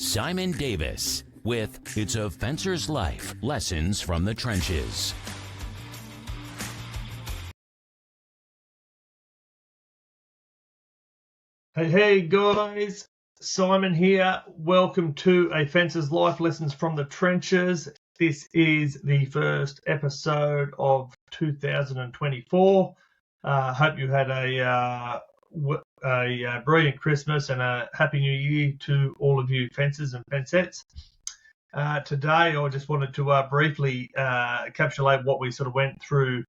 Simon Davis with It's a Fencer's Life, Lessons from the Trenches. Hey guys, Simon here. Welcome to A Fencer's Life, Lessons from the Trenches. This is the first episode of 2024. Hope you had a brilliant Christmas and a happy new year to all of you fencers and fencettes. Today I just wanted to briefly encapsulate what we sort of went through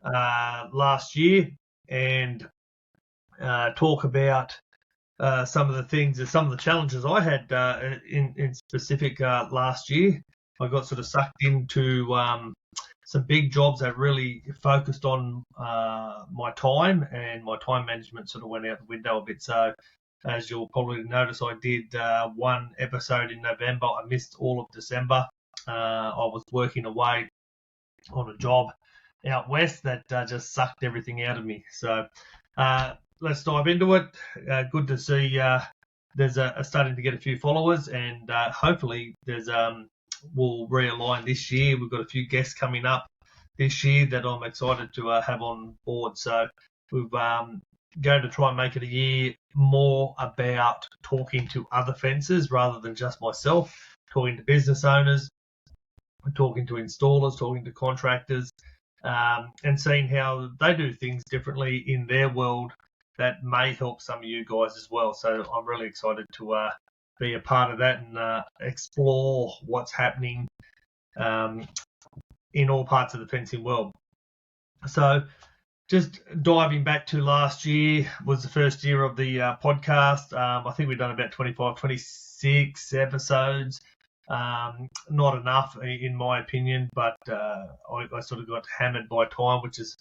last year and talk about some of the things, some of the challenges I had in specific last year. I got sort of sucked into some big jobs that really focused on my time, and my time management sort of went out the window a bit. So as you'll probably notice, I did one episode in November. I missed all of December. I was working away on a job out west that just sucked everything out of me. So let's dive into it. Good to see there's starting to get a few followers, and hopefully we'll realign this year. We've got a few guests coming up this year that I'm excited to have on board. So we're going to try and make it a year more about talking to other fencers rather than just myself, talking to business owners, talking to installers, talking to contractors, and seeing how they do things differently in their world that may help some of you guys as well. So I'm really excited to be a part of that and explore what's happening in all parts of the fencing world. So just diving back to last year was the first year of the podcast. I think we've done about 25, 26 episodes. Not enough in my opinion, but I sort of got hammered by time, which is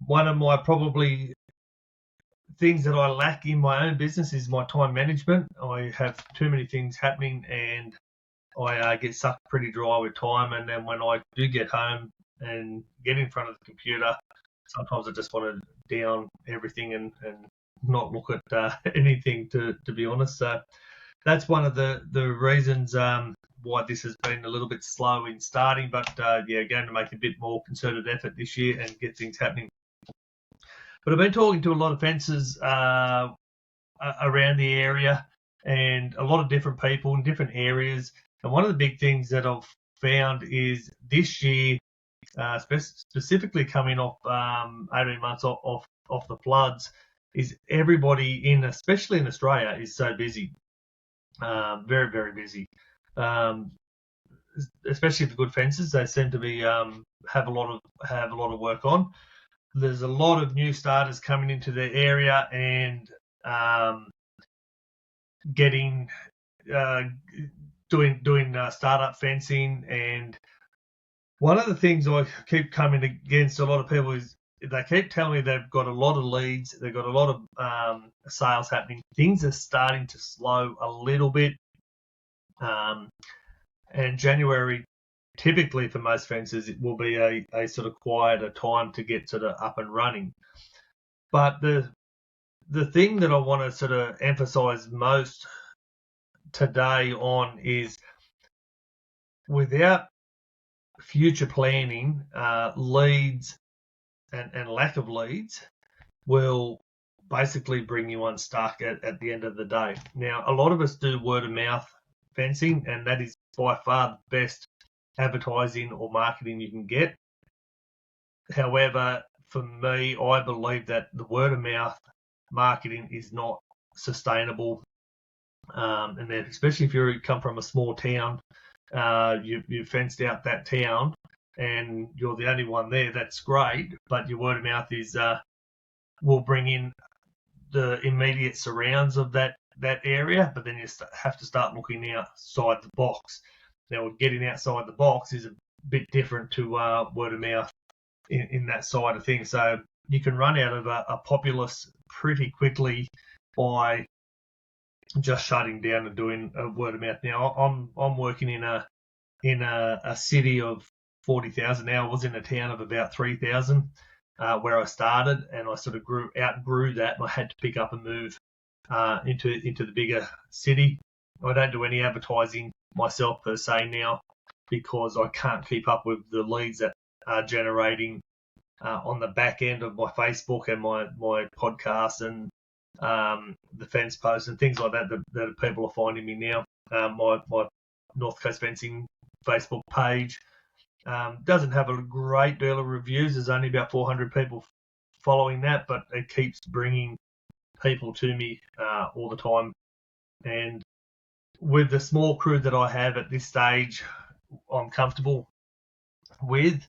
one of my probably things that I lack in my own business is my time management. I have too many things happening and I get sucked pretty dry with time. And then when I do get home and get in front of the computer, sometimes I just want to down everything and not look at anything, to be honest. So that's one of the reasons why this has been a little bit slow in starting. But going to make a bit more concerted effort this year and get things happening. But I've been talking to a lot of fencers around the area and a lot of different people in different areas. And one of the big things that I've found is this year, specifically coming off 18 months off the floods, is everybody especially in Australia, is so busy, very, very busy. Especially the good fencers, they seem to be have a lot of work on. There's a lot of new starters coming into the area and doing startup fencing. And one of the things I keep coming against a lot of people is they keep telling me they've got a lot of leads, they've got a lot of sales happening. Things are starting to slow a little bit, and January, typically for most fencers, it will be a sort of quieter time to get sort of up and running. But the thing that I want to sort of emphasize most today on is without future planning, leads and lack of leads will basically bring you unstuck at the end of the day. Now, a lot of us do word of mouth fencing, and that is by far the best advertising or marketing you can get. However, for me, I believe that the word of mouth marketing is not sustainable, and then especially if you come from a small town, you've fenced out that town and you're the only one there. That's great, but your word of mouth will bring in the immediate surrounds of that area, but then you have to start looking outside the box. Now, getting outside the box is a bit different to word of mouth in that side of things. So you can run out of a populace pretty quickly by just shutting down and doing a word of mouth. Now, I'm working in a city of 40,000 now. I was in a town of about 3,000 where I started, and I sort of outgrew that, and I had to pick up and move into the bigger city. I don't do any advertising myself per se now because I can't keep up with the leads that are generating on the back end of my Facebook and my podcast and the fence posts and things like that people are finding me now. My North Coast Fencing Facebook page doesn't have a great deal of reviews. There's only about 400 people following that, but it keeps bringing people to me all the time. And with the small crew that I have at this stage, I'm comfortable with.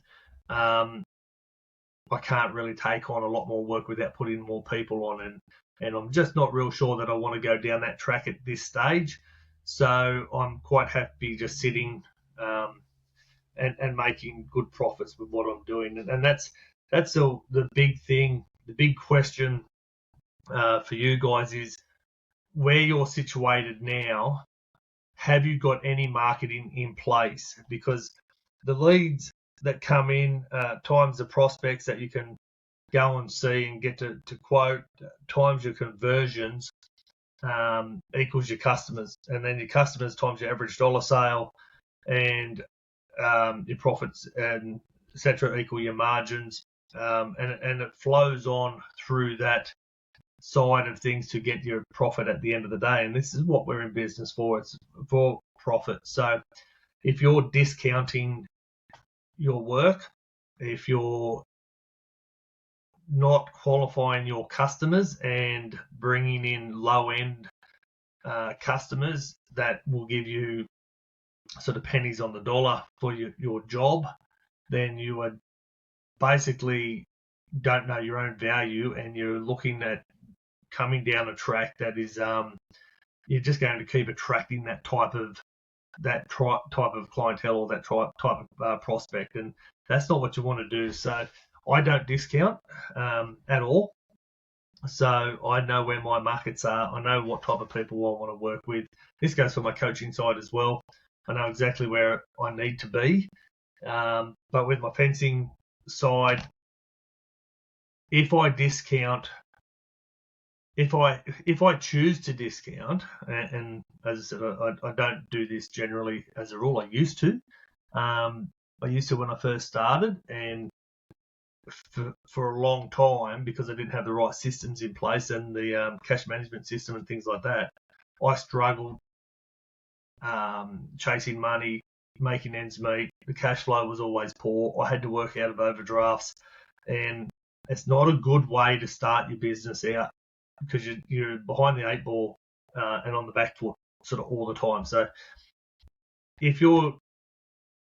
I can't really take on a lot more work without putting more people on, and I'm just not real sure that I want to go down that track at this stage. So I'm quite happy just sitting and making good profits with what I'm doing, and that's the big thing. The big question for you guys is where you're situated now. Have you got any marketing in place? Because the leads that come in times the prospects that you can go and see and get to quote times your conversions equals your customers, and then your customers times your average dollar sale and your profits and etc. equal your margins, and it flows on through that side of things to get your profit at the end of the day. And this is what we're in business for. It's for profit. So if you're discounting your work, if you're not qualifying your customers and bringing in low-end customers that will give you sort of pennies on the dollar for your job, then you are basically don't know your own value, and you're looking at coming down a track that is you're just going to keep attracting that type of clientele or that type of prospect, and that's not what you want to do. So I don't discount at all. So I know where my markets are. I know what type of people I want to work with. This goes for my coaching side as well. I know exactly where I need to be. But with my fencing side, if I discount, if I choose to discount, and as I said, I don't do this generally as a rule. I used to. I used to when I first started, and for a long time, because I didn't have the right systems in place and the cash management system and things like that, I struggled chasing money, making ends meet. The cash flow was always poor. I had to work out of overdrafts, and it's not a good way to start your business out because you're behind the eight ball and on the back foot sort of all the time. So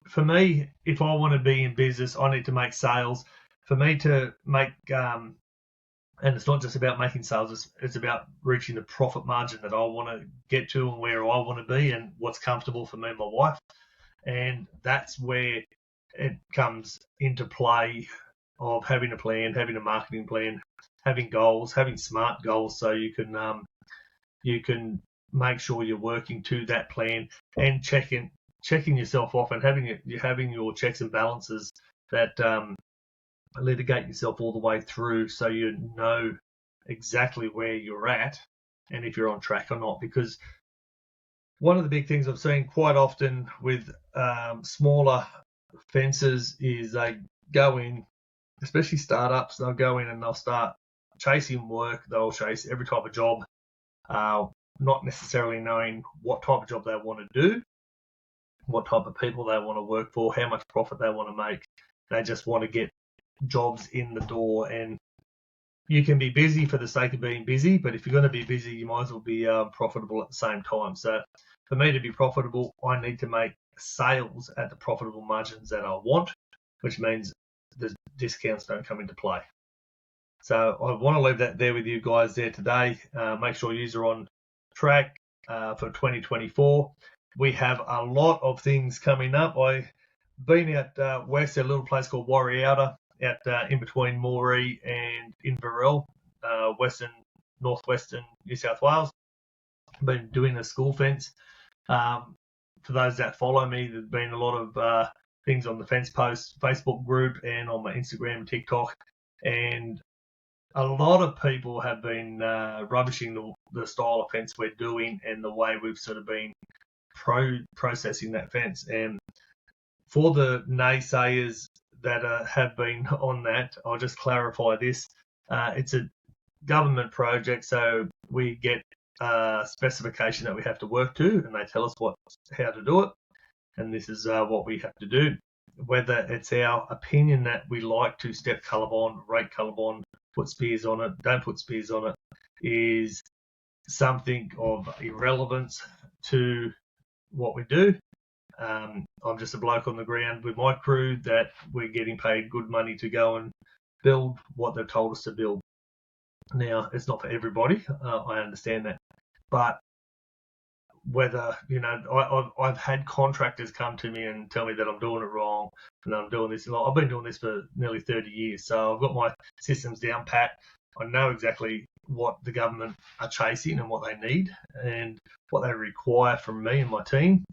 for me, if I want to be in business, I need to make sales. For me to make, and it's not just about making sales, it's about reaching the profit margin that I want to get to and where I want to be and what's comfortable for me and my wife. And that's where it comes into play of having a plan, having a marketing plan, having goals, having smart goals, so you can make sure you're working to that plan and checking yourself off and having your checks and balances that litigate yourself all the way through, so you know exactly where you're at and if you're on track or not. Because one of the big things I've seen quite often with smaller fences is they go in, especially startups, they'll go in and they'll start chasing work. They'll chase every type of job, not necessarily knowing what type of job they want to do, what type of people they want to work for, how much profit they want to make. They just want to get jobs in the door, and you can be busy for the sake of being busy, but if you're going to be busy, you might as well be profitable at the same time. So for me to be profitable, I need to make sales at the profitable margins that I want, which means the discounts don't come into play. So I want to leave that there with you guys there today. Make sure you are on track for 2024. We have a lot of things coming up. I've been out west at a little place called Warriouta, out in between Moree and Inverell, northwestern New South Wales. I've been doing a school fence. For those that follow me, there's been a lot of things on the Fence Post Facebook group and on my Instagram and TikTok. And a lot of people have been rubbishing the style of fence we're doing and the way we've sort of been processing that fence. And for the naysayers that have been on that, I'll just clarify this. It's a government project, so we get a specification that we have to work to, and they tell us how to do it, and this is what we have to do. Whether it's our opinion that we like to step colour bond, rake colour bond, put spears on it, don't put spears on it, is something of irrelevance to what we do. I'm just a bloke on the ground with my crew that we're getting paid good money to go and build what they've told us to build. Now, it's not for everybody. I understand that. But whether, I've had contractors come to me and tell me that I'm doing it wrong and I'm doing this. I've been doing this for nearly 30 years. So I've got my systems down pat. I know exactly what the government are chasing and what they need and what they require from me and my team.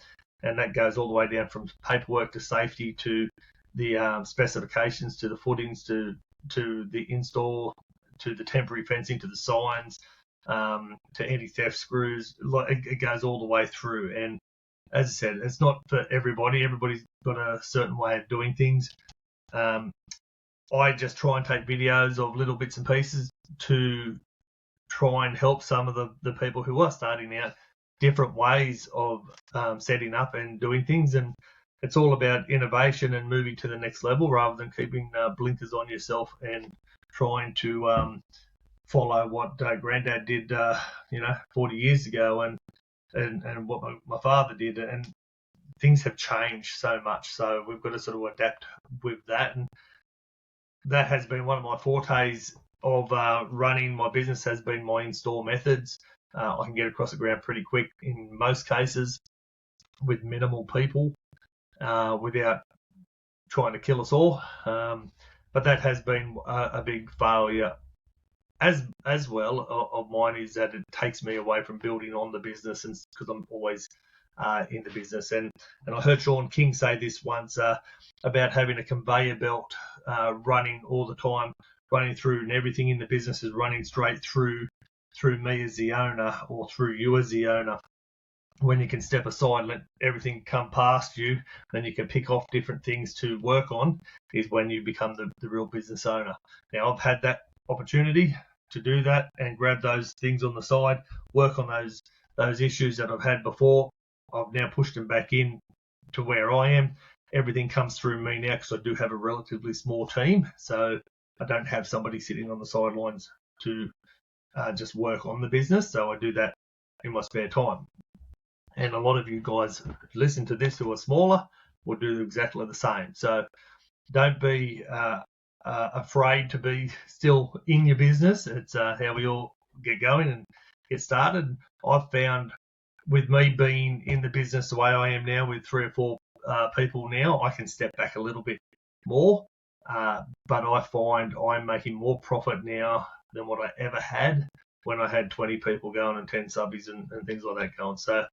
And that goes all the way down from paperwork to safety to the specifications, to the footings, to the install, to the temporary fencing, to the signs, to anti-theft screws. It goes all the way through. And as I said, it's not for everybody. Everybody's got a certain way of doing things. I just try and take videos of little bits and pieces to try and help some of the people who are starting out different ways of setting up and doing things. And it's all about innovation and moving to the next level rather than keeping blinkers on yourself and trying to follow what Granddad did, 40 years ago and what my father did. And things have changed so much. So we've got to sort of adapt with that. And that has been one of my fortes of running my business, has been my install methods. I can get across the ground pretty quick in most cases with minimal people without trying to kill us all. But that has been a big failure as well of mine, is that it takes me away from building on the business, and because I'm always in the business. And I heard Sean King say this once about having a conveyor belt running all the time, running through, and everything in the business is running straight through me as the owner or through you as the owner. When you can step aside, let everything come past you, then you can pick off different things to work on, is when you become the real business owner. Now, I've had that opportunity to do that and grab those things on the side, work on those issues that I've had before. I've now pushed them back in to where I am. Everything comes through me now because I do have a relatively small team, so I don't have somebody sitting on the sidelines to just work on the business. So I do that in my spare time. And a lot of you guys who listen to this who are smaller will do exactly the same. So don't be afraid to be still in your business. It's how we all get going and get started. I've found with me being in the business the way I am now, with 3 or 4 people now, I can step back a little bit more. But I find I'm making more profit now than what I ever had when I had 20 people going and 10 subbies and things like that going. So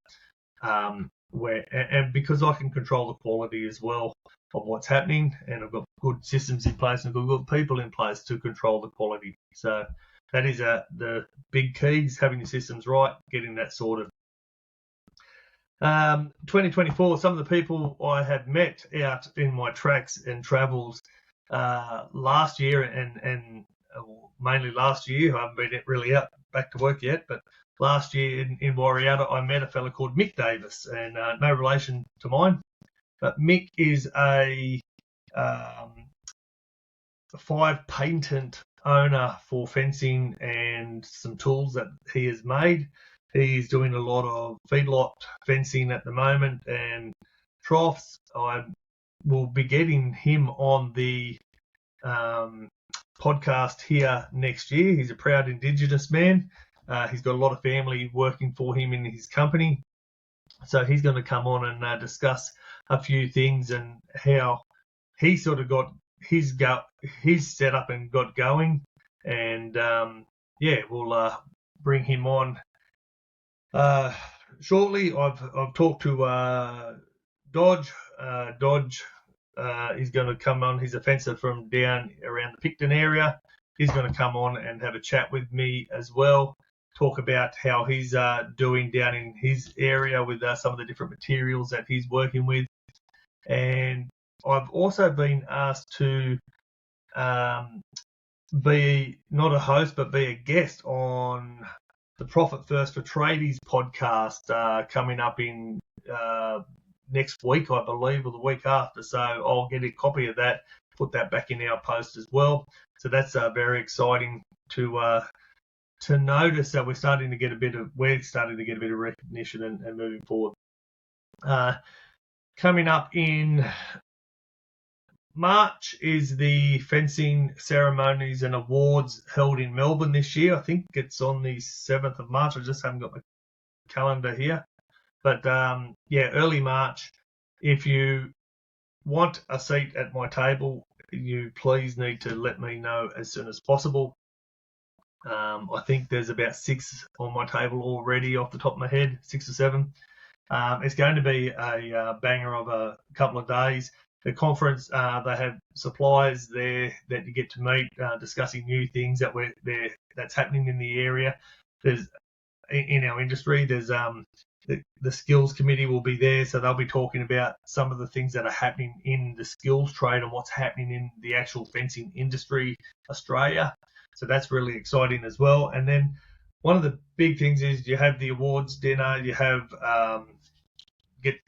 and because I can control the quality as well of what's happening, and I've got good systems in place and good people in place to control the quality. So that is the big key, is having your systems right, getting that sorted. 2024, some of the people I have met out in my tracks and travels last year and mainly last year, I haven't been really out back to work yet, but last year in Warriata, I met a fella called Mick Davis, and no relation to mine, but Mick is a 5 patent owner for fencing and some tools that he has made. He's doing a lot of feedlot fencing at the moment and troughs. I will be getting him on the podcast here next year. He's a proud Indigenous man. He's got a lot of family working for him in his company. So he's going to come on and discuss a few things and how he sort of got his setup and got going. And we'll bring him on shortly. I've talked to Dodge. Dodge is going to come on. He's a fencer from down around the Picton area. he's going to come on and have a chat with me as well, talk about how he's doing down in his area with some of the different materials that he's working with. And I've also been asked to be not a host, but be a guest on the Profit First for Tradies podcast coming up in next week, I believe, or the week after. So I'll get a copy of that, put that back in our post as well. So that's very exciting to notice that we're starting to get a bit of recognition and moving forward. Coming up in March is the fencing ceremonies and awards held in Melbourne this year. I think it's on the 7th of March. I just haven't got my calendar here. But early March. If you want a seat at my table, you please need to let me know as soon as possible. I think there's about 6 on my table already off the top of my head, 6 or 7. It's going to be a banger of a couple of days. The conference, they have suppliers there that you get to meet, discussing new things that's happening in the area. There's in our industry. There's the skills committee will be there, so they'll be talking about some of the things that are happening in the skills trade and what's happening in the actual fencing industry, Australia. So that's really exciting as well. And then one of the big things is you have the awards dinner. You have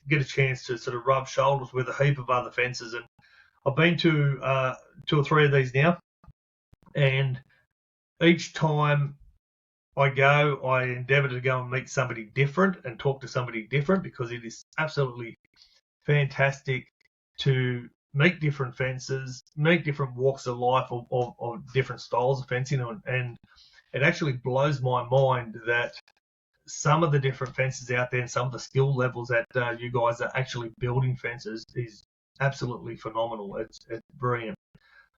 get a chance to sort of rub shoulders with a heap of other fencers. And I've been to 2 or 3 of these now, and each time I go, I endeavour to go and meet somebody different and talk to somebody different, because it is absolutely fantastic to meet different fencers, meet different walks of life of different styles of fencing. And it actually blows my mind that some of the different fences out there and some of the skill levels that you guys are actually building fences is absolutely phenomenal. It's brilliant.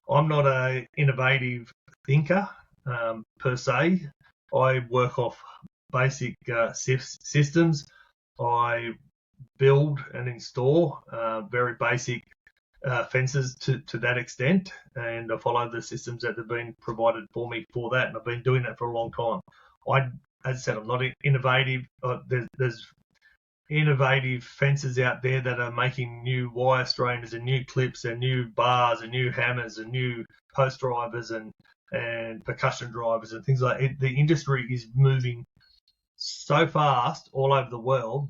I'm not a innovative thinker per se. I work off basic systems. I build and install very basic fences to that extent, and I follow the systems that have been provided for me for that, and I've been doing that for a long time. As I said, I'm not innovative. There's innovative fences out there that are making new wire strainers and new clips and new bars and new hammers and new post drivers and percussion drivers and things like it. The industry is moving so fast all over the world,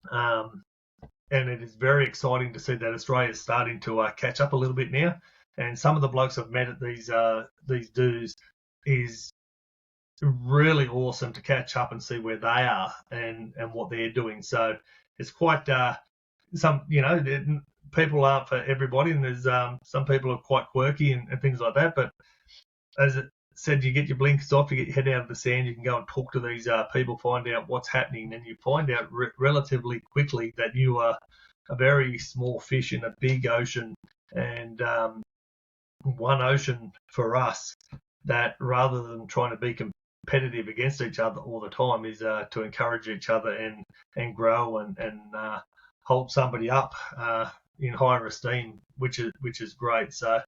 and it is very exciting to see that Australia is starting to catch up a little bit now. And some of the blokes I've met at these dues is really awesome to catch up and see where they are and what they're doing. So it's quite people aren't for everybody, and there's some people are quite quirky and things like that. But as it said, you get your blinkers off, you get your head out of the sand, you can go and talk to these people, find out what's happening, and you find out relatively quickly that you are a very small fish in a big ocean. And one ocean for us, that rather than trying to be competitive against each other all the time, is to encourage each other and grow and hold somebody up in higher esteem, which is great. So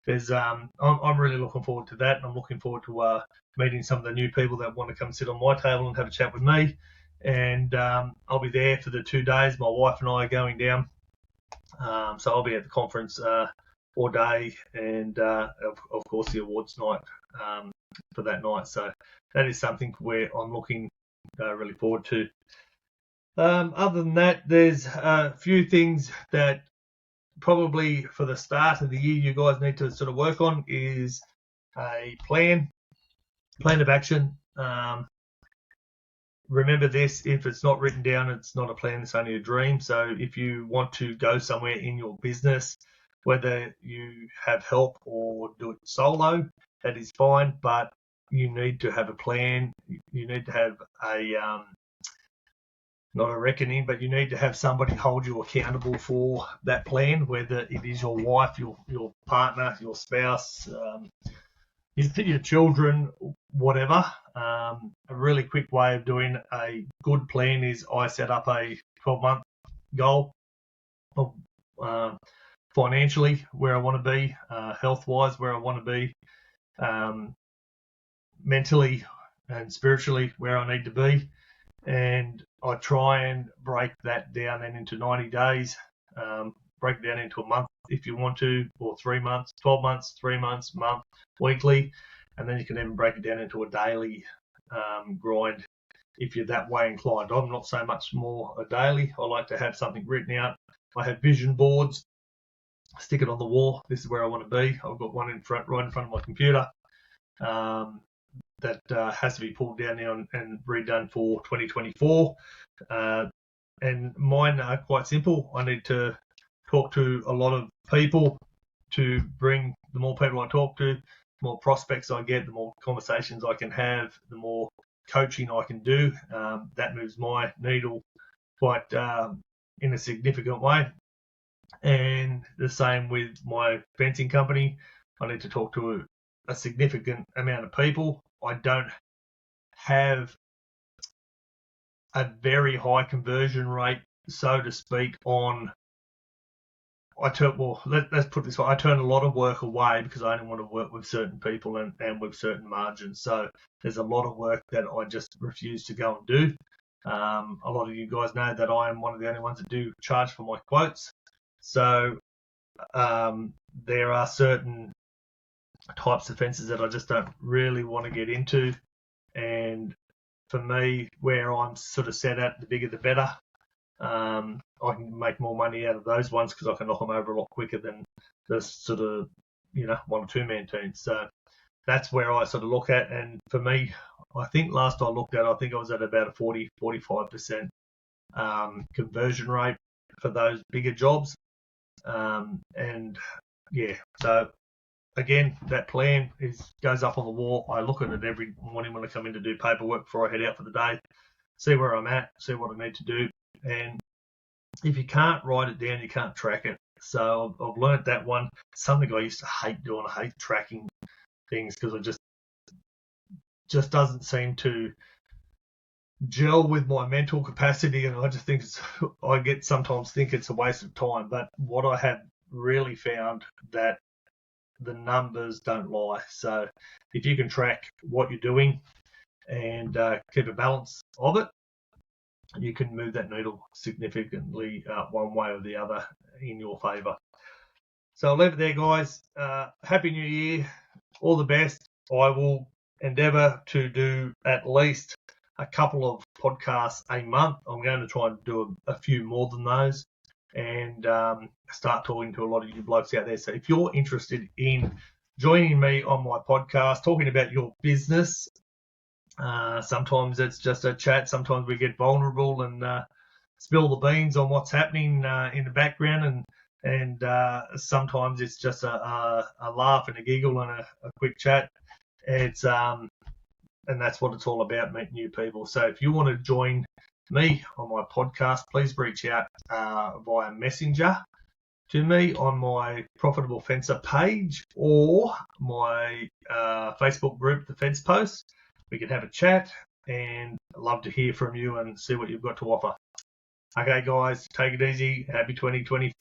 there's I'm really looking forward to that, and I'm looking forward to meeting some of the new people that want to come sit on my table and have a chat with me. And I'll be there for the 2 days. My wife and I are going down, so I'll be at the conference all day, and of course the awards night for that night. So that is something where I'm looking really forward to. Other than that, there's a few things that probably for the start of the year you guys need to sort of work on. Is a plan of action. Remember this: if it's not written down, it's not a plan, it's only a dream. So if you want to go somewhere in your business, whether you have help or do it solo, that is fine, but you need to have a plan. You need to have not a reckoning, but you need to have somebody hold you accountable for that plan, whether it is your wife, your partner, your spouse, your children, whatever. A really quick way of doing a good plan is I set up a 12-month goal of financially where I want to be, health-wise where I want to be, mentally and spiritually where I need to be. And I try and break that down then into 90 days, break it down into a month if you want to, or 3 months, 12 months, 3 months, month, weekly. And then you can even break it down into a daily grind if you're that way inclined. I'm not so much more a daily. I like to have something written out. I have vision boards, stick it on the wall. This is where I want to be. I've got one right in front of my computer that has to be pulled down now and redone for 2024. And mine are quite simple. I need to talk to a lot of people to bring the more people I talk to, the more prospects I get, the more conversations I can have, the more coaching I can do. That moves my needle quite in a significant way. And the same with my fencing company. I need to talk to a significant amount of people. I don't have a very high conversion rate, so to speak, let's put it this way, I turn a lot of work away because I only want to work with certain people and with certain margins. So there's a lot of work that I just refuse to go and do. A lot of you guys know that I am one of the only ones that do charge for my quotes. So there are certain types of fences that I just don't really want to get into. And for me, where I'm sort of set at, the bigger the better. I can make more money out of those ones because I can knock them over a lot quicker than the sort of, 1 or 2 man teams. So that's where I sort of look at. And for me, I think last I looked at, I think I was at about a 45% conversion rate for those bigger jobs. And yeah, so again, that plan goes up on the wall. I look at it every morning when I come in to do paperwork before I head out for the day, see where I'm at, see what I need to do. And if you can't write it down, you can't track it. So I've learned that one. Something I used to hate doing. I hate tracking things because it just doesn't seem to gel with my mental capacity, and I just think sometimes think it's a waste of time. But what I have really found that the numbers don't lie. So if you can track what you're doing and keep a balance of it, you can move that needle significantly one way or the other in your favour. So I'll leave it there, guys. Happy New Year. All the best. I will endeavour to do at least a couple of podcasts a month. I'm going to try and do a few more than those and start talking to a lot of you blokes out there. So if you're interested in joining me on my podcast, talking about your business, sometimes it's just a chat. Sometimes we get vulnerable and spill the beans on what's happening in the background, and sometimes it's just a laugh and a giggle and a quick chat. It's and that's what it's all about, meeting new people. So if you want to join me on my podcast, please reach out via Messenger to me on my Profitable Fencer page or my Facebook group, The Fence Post. We can have a chat, and I'd love to hear from you and see what you've got to offer. Okay, guys, take it easy. Happy 2020.